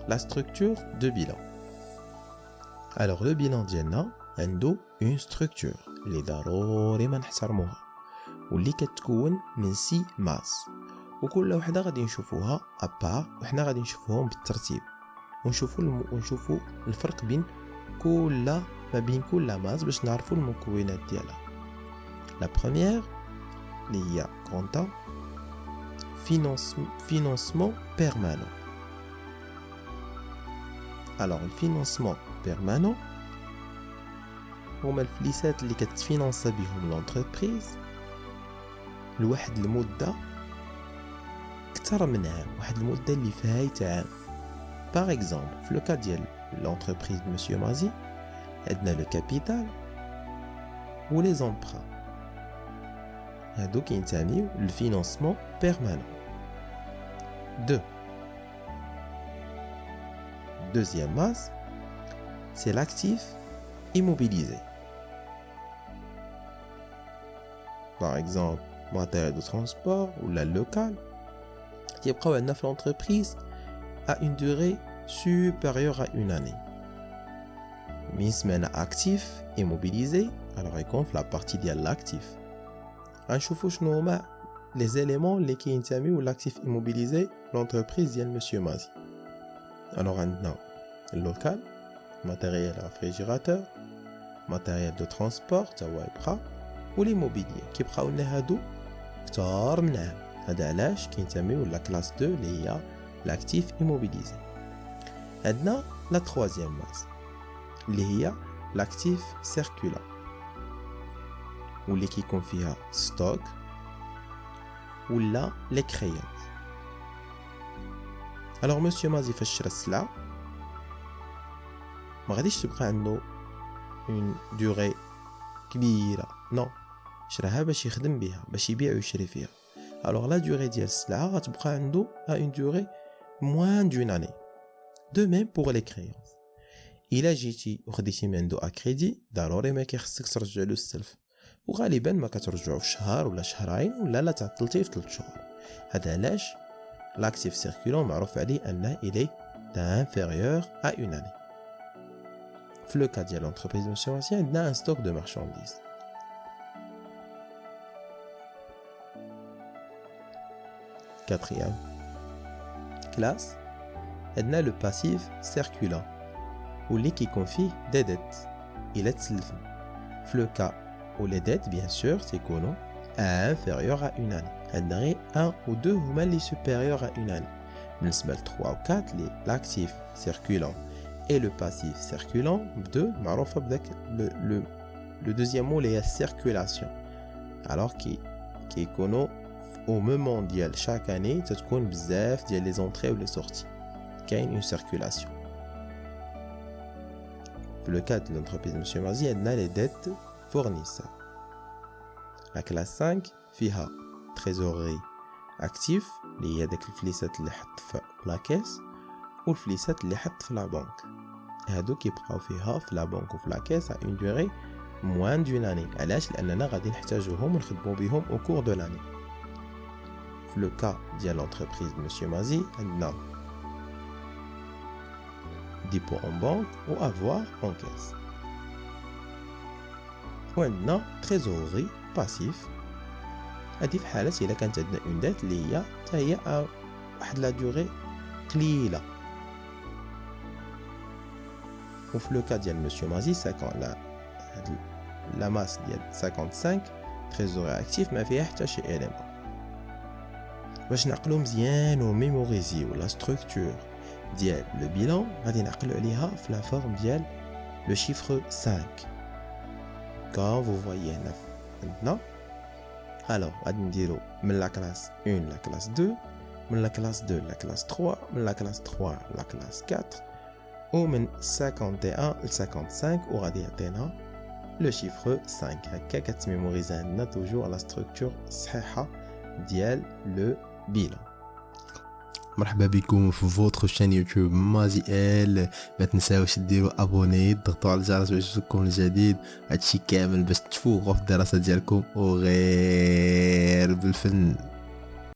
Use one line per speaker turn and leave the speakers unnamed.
la structure de bilan. Alors le bilan ديالنا عنده une structure اللي ضروري ما نحترموها واللي كتكون من 6 ماس وكل وحده غادي نشوفوها ابار وحنا غادي نشوفوهم بالترتيب ونشوفوا الفرق بين كل ماس باش نعرفوا المكونات ديالها. لا بروميير اللي هي كونتا financement permanent. Alors le financement permanent هما الفليسات اللي كتفينانسا بهم لونتربريز لواحد المده اكثر من عام، واحد المده اللي فايته عام. باغ اكزومبل في لو كا ديال لونتربريز مسيو مازي عندنا لو كابيتال و لي زومبران، هادو كينتميو للفينانسمون بيرمانون. Deuxième masse, c'est l'actif immobilisé. Par exemple, matériel de transport ou la locale, qui est provenant de l'entreprise à une durée supérieure à une année. Mais semaine actif immobilisé, alors il compte la partie de l'actif. On voit les éléments qui sont l'actif immobilisé l'entreprise de Monsieur Mazi. Alors on a le local, matériel réfrigérateur, matériel de transport, ou l'immobilier qui prend هادو كتار من عام. هذا علاش كينتميو لا كلاس 2 اللي هي l'actif immobilisé. عندنا la troisième masse اللي هي l'actif circulant واللي كيكون فيها stock ولا les créances. Alors monsieur Mazi فاش شرا السلعه ما غاديش تبقى عنده une durée كبيره، نو شراها باش يخدم بها، باش يبيع ويشري فيها. alors la durée ديال السلعه غتبقى عنده à une durée moins d'une année. de même pour les créances. الا جيتي وخديتي من عنده اكريدي ضروري ما كيخصك ترجع له السلف، وغالبا ما كترجعو في شهر ولا شهرين ولا لا تعطلتيه في 3 شهور. هذا علاش l'actif circulant معروف عليه انه il est inférieur à une année. في le cas ديال l'entreprise Monsieur Mazi عندنا un stock de marchandises. Quatrième classe عندنا le passif circulant واللي كيكون فيه des dettes الى تسلفن. في le cas où les dettes bien sûr تيكونوا inférieur à une année. عندنا غير 1 ou 2 هما اللي supérieur à une année. بالنسبة ل 3 و 4 اللي l'actif circulant et le passif circulant 2 معروفة بداك le deuxième mot اللي هي circulation. alors كيكونوا au moment ديال chaque année تتكون بزاف ديال les entrées ou les sorties. كاين une circulation. في le cas de l'entreprise Monsieur Mazi عندنا les dettes fournisseurs. La classe 5 فيها trésorerie actif اللي هي داك الفليسات اللي حط في لا كيس والفليسات اللي حط في لا بنك. هادو كيبقاو فيها في لا بنك وفي لا كيس à une durée moins d'une année. علاش؟ لاننا غادي نحتاجوهم ونخدموا بهم au cours de l'année. في le cas ديال l'entreprise Monsieur Mazi عندنا dépôt en banque ou avoir en caisse. وعندنا trésorerie passif. هادي في حالة إلا كانت عندنا اون ديت اللي هي حتى هي واحد لا دوغي قليلة. وفي لو كا ديال مسيو مازي 50 لا ماس ديال 55 تريزوري اكتيف ما فيها حتى شي إيليمون. باش نعقلو مزيان وميموريزيو لا ستركتور ديال لو بيلان غادي نعقلو عليها في لا فورم ديال لو شيفر 5 كا فو فوايي هنا عندنا. alors غادي نديرو من لا كلاس 1 لا كلاس 2 من لا كلاس 2 لا كلاس 3 من لا كلاس 3 لا كلاس 4 ومن 51 ل 55 وغادي يعطينا لو شيفر 5. هكا كتميموريزي عندنا توجور لا ستركتور الصحيحه ديال لو بيلان. مرحبا بكم في فوتر شان يوتيوب مازي ال. ما تنساوش ديروا ابوني ضغطوا على الجرس باش يوصلكم الجديد. هادشي كامل باش تفوقوا في الدراسه ديالكم وغير بالفن.